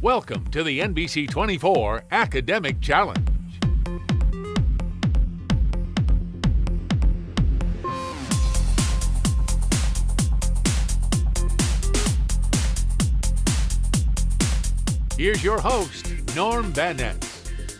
Welcome to the NBC 24 Academic Challenge. Here's your host, Norm Van Ness.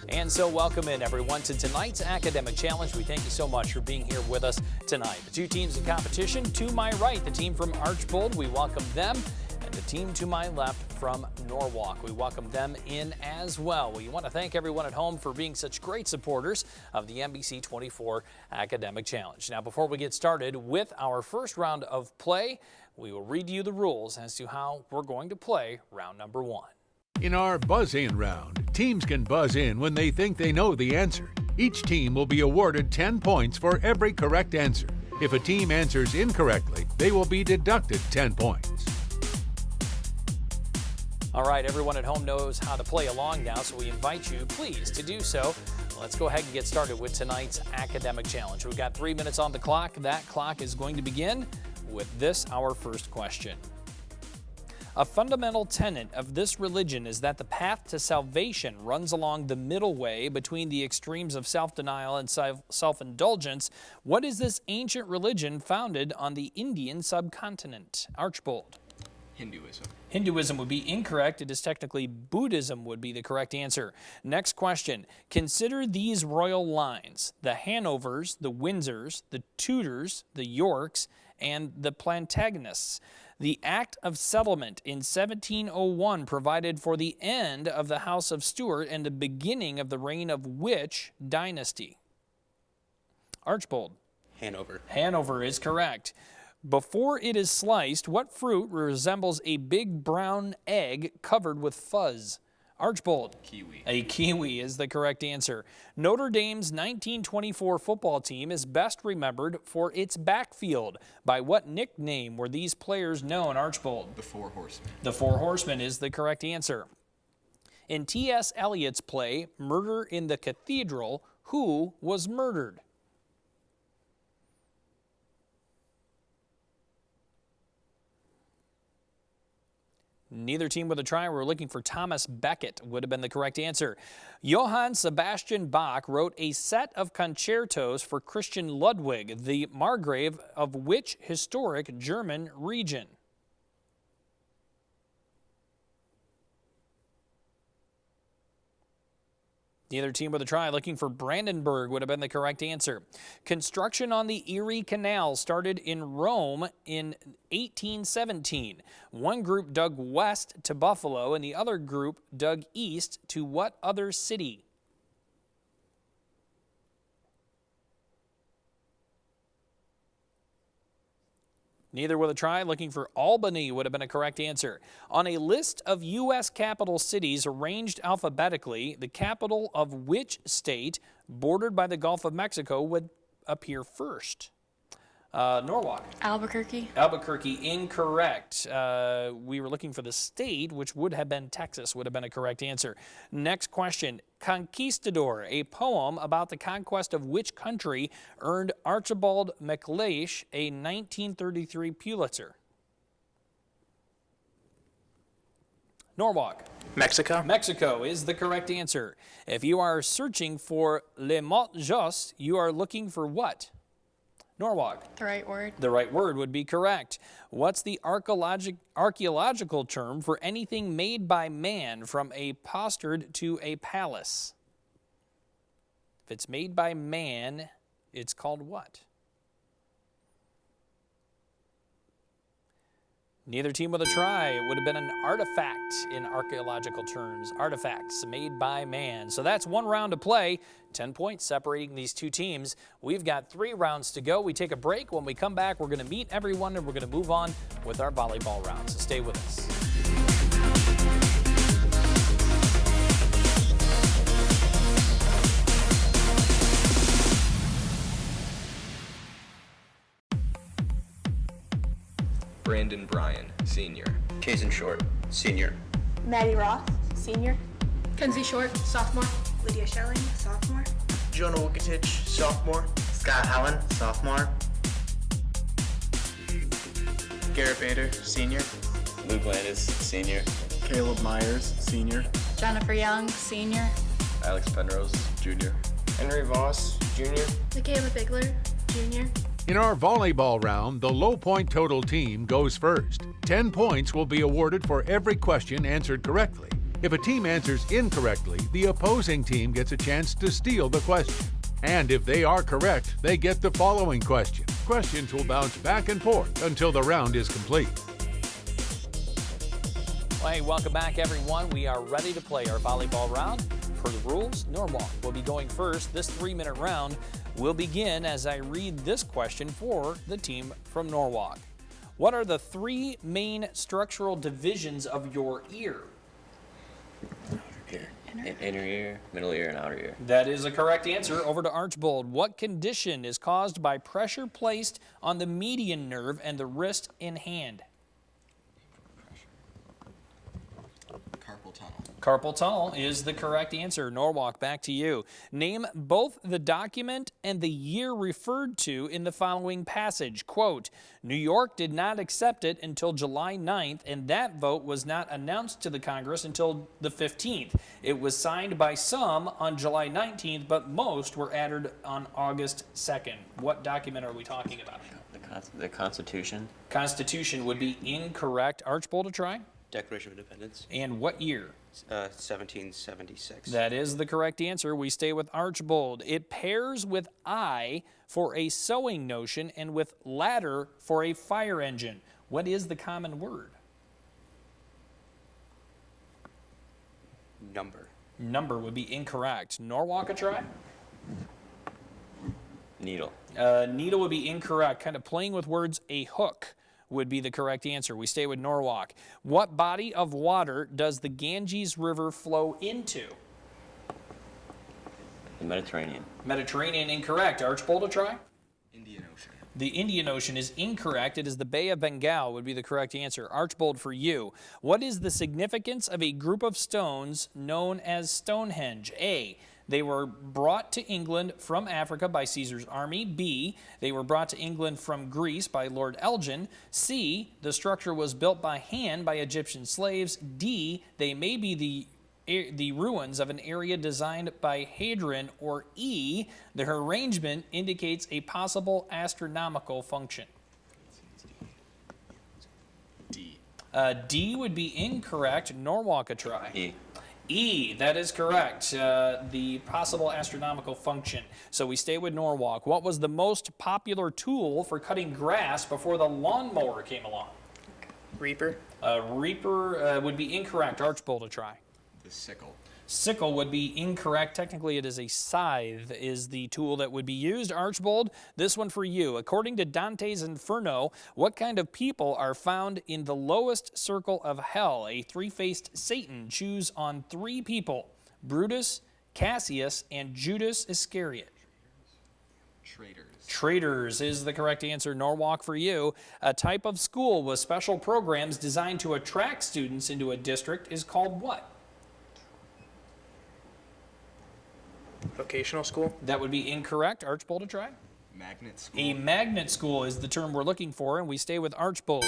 And so welcome in, everyone, to tonight's Academic Challenge. We thank you so much for being here with us tonight. The two teams in competition, to my right, the team from Archbold, we welcome them. And the team to my left from Norwalk, we welcome them in as well. We want to thank everyone at home for being such great supporters of the NBC 24 Academic Challenge. Now, before we get started with our first round of play, we will read you the rules as to how we're going to play round number one. In our buzz-in round, teams can buzz in when they think they know the answer. Each team will be awarded 10 points for every correct answer. If a team answers incorrectly, they will be deducted 10 points. All right, everyone at home knows how to play along now, so we invite you, please, to do so. Let's go ahead and get started with tonight's Academic Challenge. We've got 3 minutes on the clock. That clock is going to begin with this, our first question. A fundamental tenet of this religion is that the path to salvation runs along the middle way between the extremes of self-denial and self-indulgence. What is this ancient religion founded on the Indian subcontinent? Archbold. Hinduism. Hinduism would be incorrect. It is technically Buddhism would be the correct answer. Next question. Consider these royal lines: the Hanovers, the Windsors, the Tudors, the Yorks, and the Plantagenets. The Act of Settlement in 1701 provided for the end of the House of Stuart and the beginning of the reign of which dynasty? Archbold. Hanover. Hanover is correct. Before it is sliced, what fruit resembles a big brown egg covered with fuzz? Archbold. Kiwi. A kiwi is the correct answer. Notre Dame's 1924 football team is best remembered for its backfield. By what nickname were these players known, Archbold? The Four Horsemen. The Four Horsemen is the correct answer. In T.S. Eliot's play, Murder in the Cathedral, who was murdered? Neither team with a try. We're looking for Thomas Becket would have been the correct answer. Johann Sebastian Bach wrote a set of concertos for Christian Ludwig, the Margrave of which historic German region? Neither team with a try. Looking for Brandenburg would have been the correct answer. Construction on the Erie Canal started in Rome in 1817. One group dug west to Buffalo and the other group dug east to what other city? Neither with a try. Looking for Albany would have been a correct answer. On a list of U.S. capital cities arranged alphabetically, the capital of which state bordered by the Gulf of Mexico would appear first? Norwalk. Albuquerque. Albuquerque, incorrect. We were looking for the state, which would have been Texas, would have been a correct answer. Next question. Conquistador, a poem about the conquest of which country, earned Archibald MacLeish a 1933 Pulitzer? Norwalk. Mexico. Mexico is the correct answer. If you are searching for Le Mot Juste, you are looking for what? Norwalk. The right word. The right word would be correct. What's the archaeological term for anything made by man, from a postard to a palace? If it's made by man, it's called what? Neither team with a try. It would have been an artifact in archaeological terms. Artifacts made by man. So that's one round to play. 10 points separating these two teams. We've got 3 rounds to go. We take a break. When we come back, we're going to meet everyone and we're going to move on with our volleyball round. So stay with us. Brandon Bryan, senior. Kason Short, senior. Maddie Roth, senior. Kenzie Short, sophomore. Lydia Schelling, sophomore. Jonah Wukatich, sophomore. Scott Allen, sophomore. Garrett Bader, senior. Luke Landis, senior. Caleb Myers, senior. Jennifer Young, senior. Alex Penrose, junior. Henry Voss, junior. Michaela Bigler, junior. In our volleyball round, the low point total team goes first. 10 points will be awarded for every question answered correctly. If a team answers incorrectly, the opposing team gets a chance to steal the question. And if they are correct, they get the following question. Questions will bounce back and forth until the round is complete. Well, hey, welcome back, everyone. We are ready to play our volleyball round. Per the rules, Norwalk will be going first. This 3-minute round will begin as I read this question for the team from Norwalk. What are the 3 main structural divisions of your ear? Ear. Inner ear, middle ear, and outer ear. That is a correct answer. Over to Archbold. What condition is caused by pressure placed on the median nerve and the wrist and hand? Carpal tunnel. Carpal tunnel is the correct answer. Norwalk, back to you. Name both the document and the year referred to in the following passage. Quote, New York did not accept it until July 9th, and that vote was not announced to the Congress until the 15th. It was signed by some on July 19th, but most were added on August 2nd. What document are we talking about? The Constitution. Constitution would be incorrect. Archbold, a try. Declaration of Independence. And what year? 1776. That is the correct answer. We stay with Archbold. It pairs with I for a sewing notion and with ladder for a fire engine. What is the common word? Number. Number would be incorrect. Norwalk, a try? Needle. Needle would be incorrect. Kind of playing with words, a hook would be the correct answer. We stay with Norwalk. What body of water does the Ganges River flow into? The Mediterranean. Mediterranean, incorrect. Archbold, a try? Indian Ocean. The Indian Ocean is incorrect. It is the Bay of Bengal would be the correct answer. Archbold, for you. What is the significance of a group of stones known as Stonehenge? A, they were brought to England from Africa by Caesar's army. B, they were brought to England from Greece by Lord Elgin. C, the structure was built by hand by Egyptian slaves. D, they may be the ruins of an area designed by Hadrian. Or E, their arrangement indicates a possible astronomical function. D. D would be incorrect. Norwalk, a try. E. E, that is correct. The possible astronomical function. So we stay with Norwalk. What was the most popular tool for cutting grass before the lawnmower came along? Reaper. Reaper would be incorrect. Archbold, a try. The sickle. Sickle would be incorrect. Technically, it is a scythe is the tool that would be used. Archbold, this one for you. According to Dante's Inferno, what kind of people are found in the lowest circle of hell? A 3-faced Satan. Choose on 3 people. Brutus, Cassius, and Judas Iscariot. Traitors. Traitors is the correct answer. Norwalk, for you. A type of school with special programs designed to attract students into a district is called what? Vocational school. That would be incorrect. Archbold, a try. Magnet school. A magnet school is the term we're looking for, and we stay with Archbold.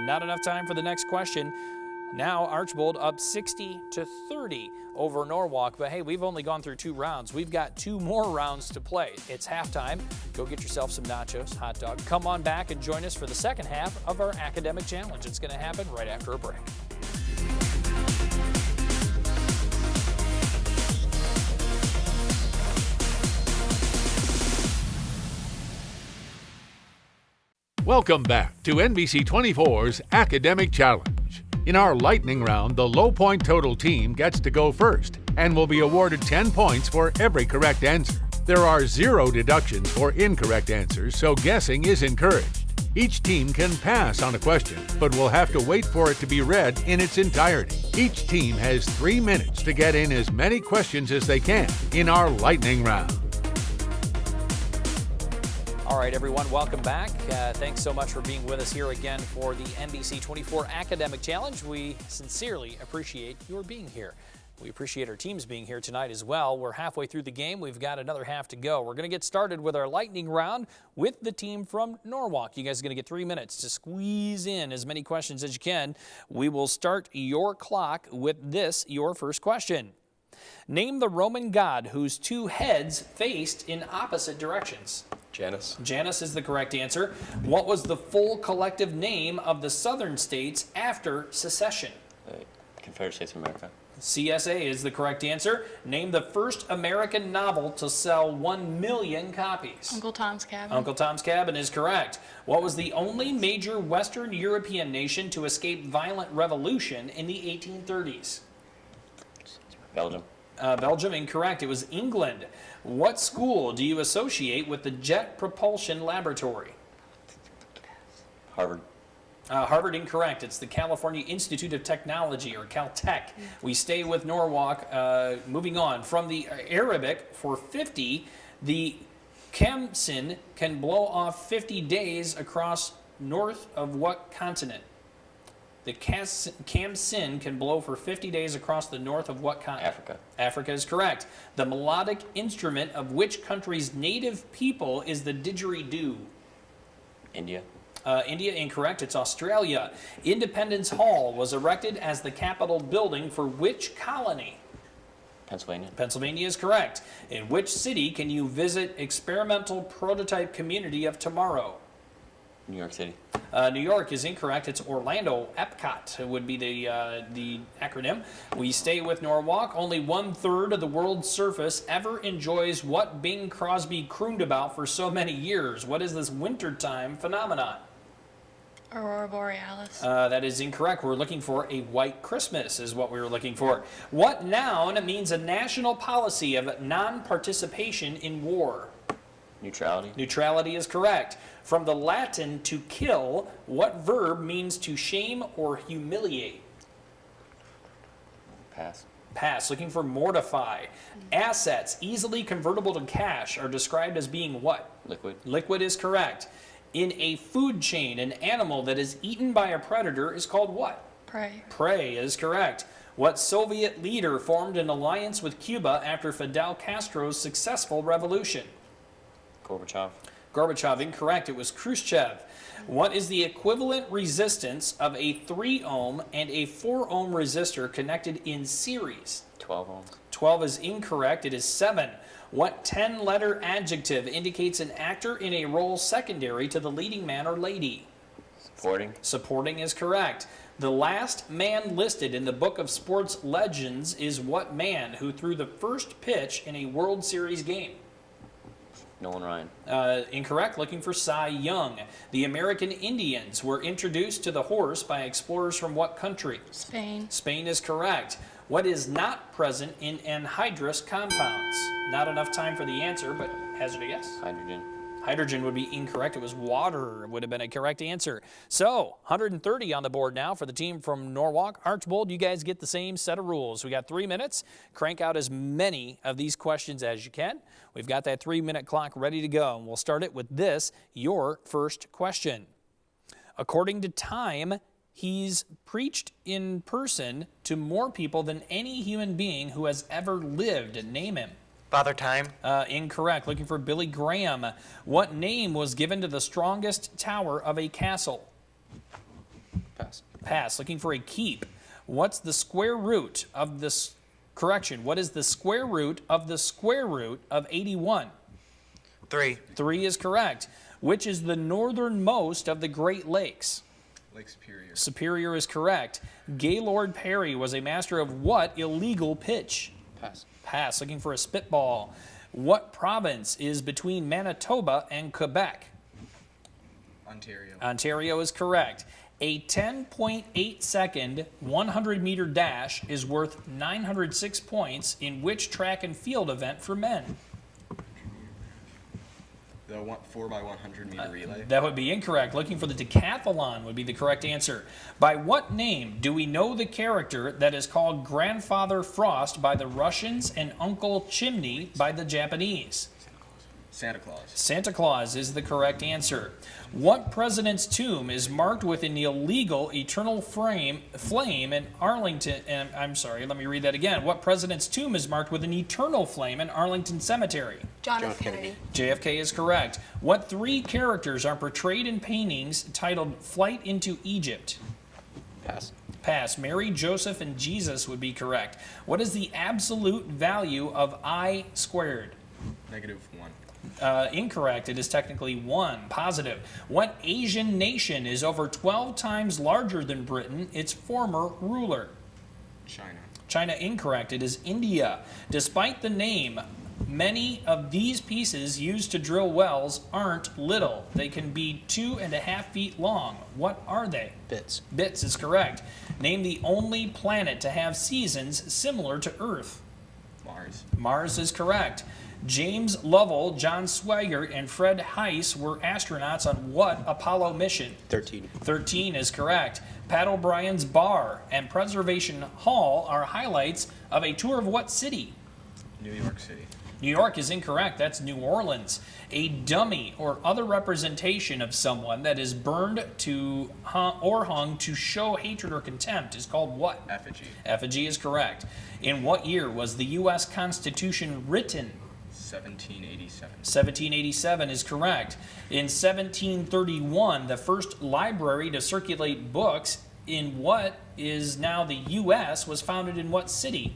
Not enough time for the next question. Now Archbold up 60-30 over Norwalk. But hey, we've only gone through 2 rounds. We've got 2 more rounds to play. It's halftime. Go get yourself some nachos, hot dog. Come on back and join us for the second half of our academic challenge. It's going to happen right after a break. Welcome back to NBC 24's Academic Challenge. In our lightning round, the low point total team gets to go first and will be awarded 10 points for every correct answer. There are 0 deductions for incorrect answers, so guessing is encouraged. Each team can pass on a question, but will have to wait for it to be read in its entirety. Each team has 3 minutes to get in as many questions as they can in our lightning round. All right, everyone, welcome back. Thanks so much for being with us here again for the NBC 24 Academic Challenge. We sincerely appreciate your being here. We appreciate our teams being here tonight as well. We're halfway through the game. We've got another half to go. We're going to get started with our lightning round with the team from Norwalk. You guys are going to get 3 minutes to squeeze in as many questions as you can. We will start your clock with this, your first question. Name the Roman god whose two heads faced in opposite directions. Janus. Janus is the correct answer. What was the full collective name of the southern states after secession? Confederate States of America. CSA is the correct answer. Name the first American novel to sell 1 million copies. Uncle Tom's Cabin. Uncle Tom's Cabin is correct. What was the only major Western European nation to escape violent revolution in the 1830s? Belgium. Belgium, incorrect. It was England. What school do you associate with the Jet Propulsion Laboratory? Harvard. Harvard, incorrect. It's the California Institute of Technology, or Caltech. We stay with Norwalk. Moving on. From the Arabic for 50, the Khamsin can blow off 50 days across north of what continent? The Khamsin can blow for 50 days across the north of what continent? Africa. Africa is correct. The melodic instrument of which country's native people is the didgeridoo? India. India, incorrect. It's Australia. Independence Hall was erected as the Capitol building for which colony? Pennsylvania. Pennsylvania is correct. In which city can you visit experimental prototype community of tomorrow? New York City. New York is incorrect. It's Orlando. Epcot would be the acronym. We stay with Norwalk. Only 1/3 of the world's surface ever enjoys what Bing Crosby crooned about for so many years. What is this wintertime phenomenon? Aurora Borealis. That is incorrect. We're looking for a white Christmas is what we were looking for. What noun means a national policy of non-participation in war? Neutrality. Neutrality is correct. From the Latin to kill, what verb means to shame or humiliate? Pass. Pass. Looking for mortify. Assets easily convertible to cash are described as being what? Liquid. Liquid is correct. In a food chain, an animal that is eaten by a predator is called what? Prey. Prey is correct. What Soviet leader formed an alliance with Cuba after Fidel Castro's successful revolution? Gorbachev. Gorbachev, incorrect. It was Khrushchev. What is the equivalent resistance of a 3 ohm and a 4 ohm resistor connected in series? 12 ohms. 12 is incorrect. It is 7. What 10-letter adjective indicates an actor in a role secondary to the leading man or lady? Supporting. Supporting is correct. The last man listed in the book of sports legends is what man who threw the first pitch in a World Series game? Nolan Ryan. Incorrect. Looking for Cy Young. The American Indians were introduced to the horse by explorers from what country? Spain. Spain is correct. What is not present in anhydrous compounds? Not enough time for the answer, but hazard a guess. Hydrogen. Hydrogen would be incorrect. It was water would have been a correct answer. So 130 on the board now for the team from Norwalk. Archbold, you guys get the same set of rules. We got 3 minutes. Crank out as many of these questions as you can. We've got that 3-minute clock ready to go. And we'll start it with this, your first question. According to Time, he's preached in person to more people than any human being who has ever lived. Name him. Father Time. Incorrect. Looking for Billy Graham. What name was given to the strongest tower of a castle? Pass. Pass. Looking for a keep. What's the square root of this? Correction. What is the square root of the square root of 81? 3. 3 is correct. Which is the northernmost of the Great Lakes? Lake Superior. Superior is correct. Gaylord Perry was a master of what illegal pitch? Pass. Pass. Looking for a spitball. What province is between Manitoba and Quebec? Ontario. Ontario is correct. A 10.8 second 100-meter dash is worth 906 points in which track and field event for men? The 4x100 meter relay. That would be incorrect. Looking for the decathlon would be the correct answer. By what name do we know the character that is called Grandfather Frost by the Russians and Uncle Chimney by the Japanese? Santa Claus. Santa Claus is the correct answer. What president's tomb is marked with an illegal eternal flame in Arlington? Let me read that again. What president's tomb is marked with an eternal flame in Arlington Cemetery? John F. Kennedy. JFK is correct. What three characters are portrayed in paintings titled Flight into Egypt? Pass. Pass. Mary, Joseph, and Jesus would be correct. What is the absolute value of I squared? -1. Incorrect. It is technically 1. Positive. What Asian nation is over 12 times larger than Britain, its former ruler? China. China, incorrect. It is India. Despite the name, many of these pieces used to drill wells aren't little. They can be 2.5 feet long. What are they? Bits. Bits is correct. Name the only planet to have seasons similar to Earth. Mars. Mars is correct. James Lovell, John Swigert, and Fred Heiss were astronauts on what Apollo mission? 13. 13 is correct. Pat O'Brien's Bar and Preservation Hall are highlights of a tour of what city? New York City. New York is incorrect. That's New Orleans. A dummy or other representation of someone that is burned or hung to show hatred or contempt is called what? Effigy. Effigy is correct. In what year was the U.S. Constitution written? 1787. 1787 is correct. In 1731, the first library to circulate books in what is now the U.S. was founded in what city?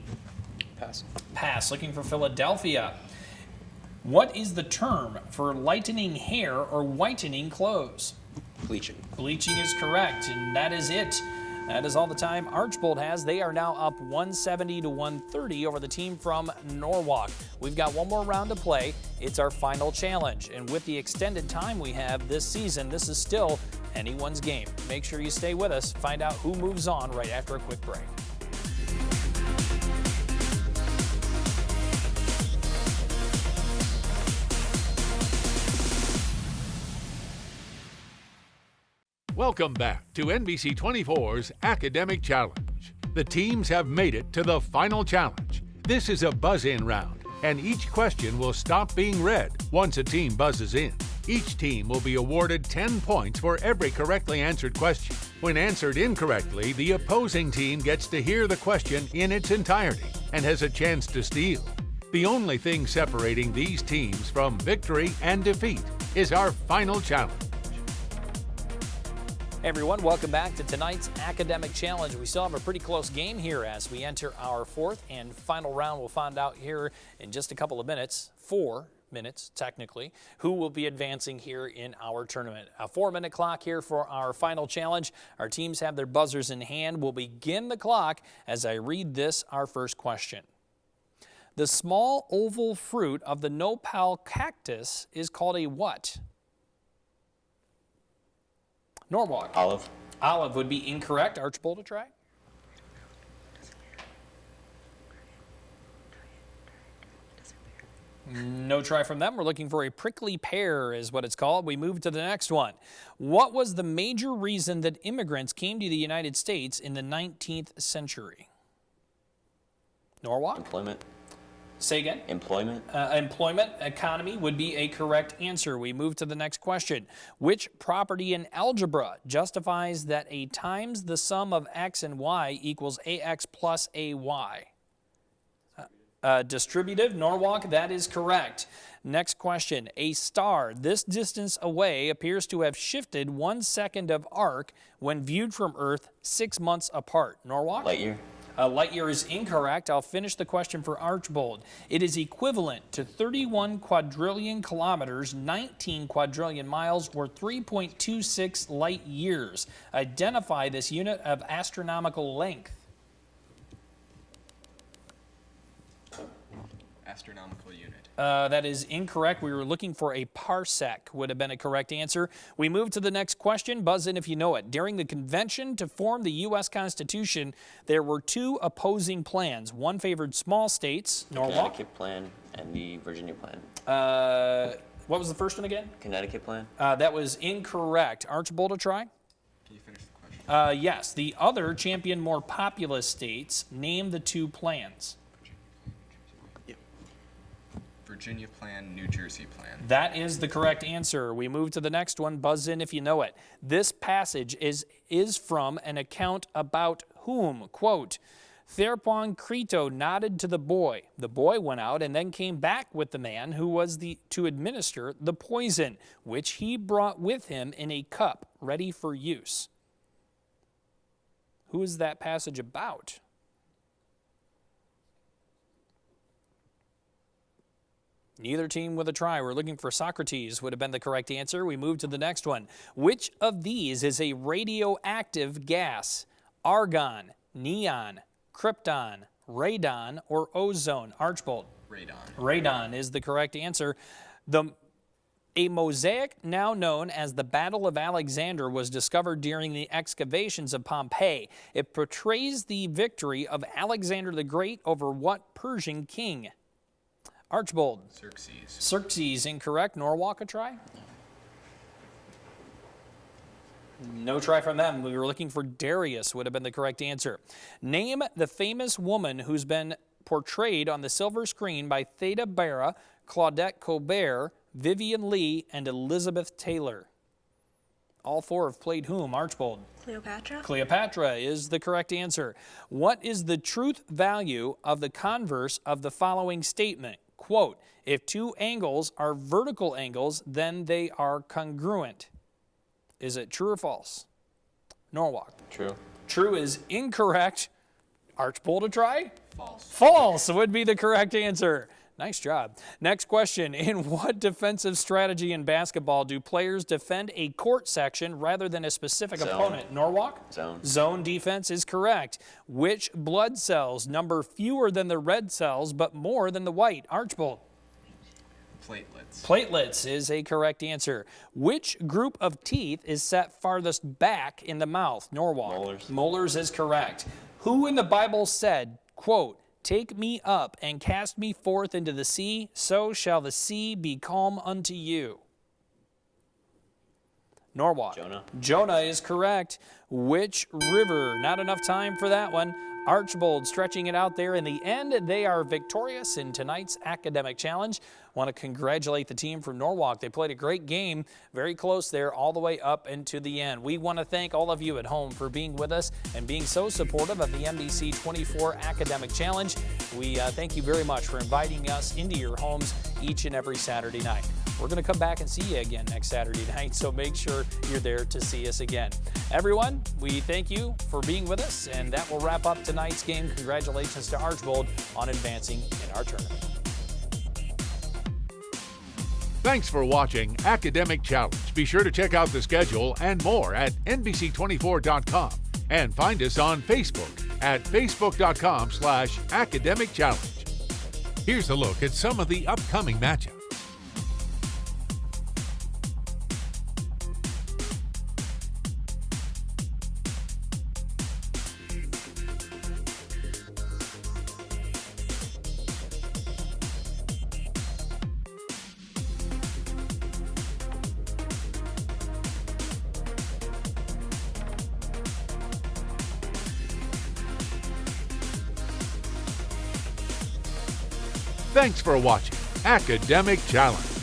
Pass. Pass. Looking for Philadelphia. What is the term for lightening hair or whitening clothes? Bleaching. Bleaching is correct, and that is it. That is all the time Archbold has. They are now up 170 to 130 over the team from Norwalk. We've got one more round to play. It's our final challenge. And with the extended time we have this season, this is still anyone's game. Make sure you stay with us. Find out who moves on right after a quick break. Welcome back to NBC 24's Academic Challenge. The teams have made it to the final challenge. This is a buzz-in round, and each question will stop being read once a team buzzes in. Each team will be awarded 10 points for every correctly answered question. When answered incorrectly, the opposing team gets to hear the question in its entirety and has a chance to steal. The only thing separating these teams from victory and defeat is our final challenge. Hey everyone, welcome back to tonight's Academic Challenge. We still have a pretty close game here as we enter our fourth and final round. We'll find out here in just a couple of minutes, 4 minutes technically, who will be advancing here in our tournament. A 4-minute clock here for our final challenge. Our teams have their buzzers in hand. We'll begin the clock as I read this, our first question. The small oval fruit of the nopal cactus is called a what? Norwalk. Olive. Olive would be incorrect. Archbold to try. No try from them. We're looking for a prickly pear is what it's called. We move to the next one. What was the major reason that immigrants came to the United States in the 19th century? Norwalk? Employment. Say again? Employment. Employment, economy would be a correct answer. We move to the next question. Which property in algebra justifies that a times the sum of x and y equals ax plus ay? Distributive, Norwalk, that is correct. Next question. A star this distance away appears to have shifted 1 second of arc when viewed from Earth 6 months apart. Norwalk? Light year. Light year is incorrect. I'll finish the question for Archbold. It is equivalent to 31 quadrillion kilometers, 19 quadrillion miles, or 3.26 light years. Identify this unit of astronomical length. Astronomical unit. That is incorrect. We were looking for a parsec would have been a correct answer. We move to the next question. Buzz in if you know it. During the convention to form the U.S. Constitution, there were 2 opposing plans. One favored small states, Norwalk. Connecticut plan and the Virginia plan. What was the first one again? Connecticut plan. That was incorrect. Archbold, a try? Can you finish the question? Yes. The other championed more populous states. Name the 2 plans. Virginia Plan, New Jersey Plan. That is the correct answer. We move to the next one. Buzz in if you know it. This passage is from an account about whom? Quote, Thereupon Crito nodded to the boy. The boy went out and then came back with the man who was to administer the poison, which he brought with him in a cup ready for use. Who is that passage about? Neither team with a try. We're looking for Socrates would have been the correct answer. We move to the next one. Which of these is a radioactive gas? Argon, neon, krypton, radon, or ozone? Archbold. Radon. Radon is the correct answer. A mosaic now known as the Battle of Alexander was discovered during the excavations of Pompeii. It portrays the victory of Alexander the Great over what Persian king? Archbold. Xerxes. Xerxes, incorrect. Norwalk, a try? No try from them. We were looking for Darius would have been the correct answer. Name the famous woman who's been portrayed on the silver screen by Theda Bara, Claudette Colbert, Vivian Lee, and Elizabeth Taylor. All four have played whom? Archbold. Cleopatra. Cleopatra is the correct answer. What is the truth value of the converse of the following statement? Quote, if two angles are vertical angles, then they are congruent. Is it true or false? Norwalk. True. True is incorrect. Archbold, a try? False. False would be the correct answer. Nice job. Next question. In what defensive strategy in basketball do players defend a court section rather than a specific opponent? Norwalk? Zone. Zone defense is correct. Which blood cells number fewer than the red cells but more than the white? Archbold. Platelets. Platelets is a correct answer. Which group of teeth is set farthest back in the mouth? Norwalk. Molars. Molars is correct. Who in the Bible said, quote, take me up and cast me forth into the sea, so shall the sea be calm unto you? Norwalk. Jonah. Jonah is correct. Which river? Not enough time for that one. Archbold stretching it out there. In the end, they are victorious in tonight's academic challenge. Want to congratulate the team from Norwalk. They played a great game, very close there, all the way up into the end. We want to thank all of you at home for being with us and being so supportive of the NBC 24 Academic Challenge. We thank you very much for inviting us into your homes each and every Saturday night. We're going to come back and see you again next Saturday night, so make sure you're there to see us again. Everyone, we thank you for being with us, and that will wrap up tonight's game. Congratulations to Archbold on advancing in our tournament. Thanks for watching Academic Challenge. Be sure to check out the schedule and more at NBC24.com and find us on Facebook at Facebook.com/Academic Challenge. Here's a look at some of the upcoming matchups. Thanks for watching Academic Challenge.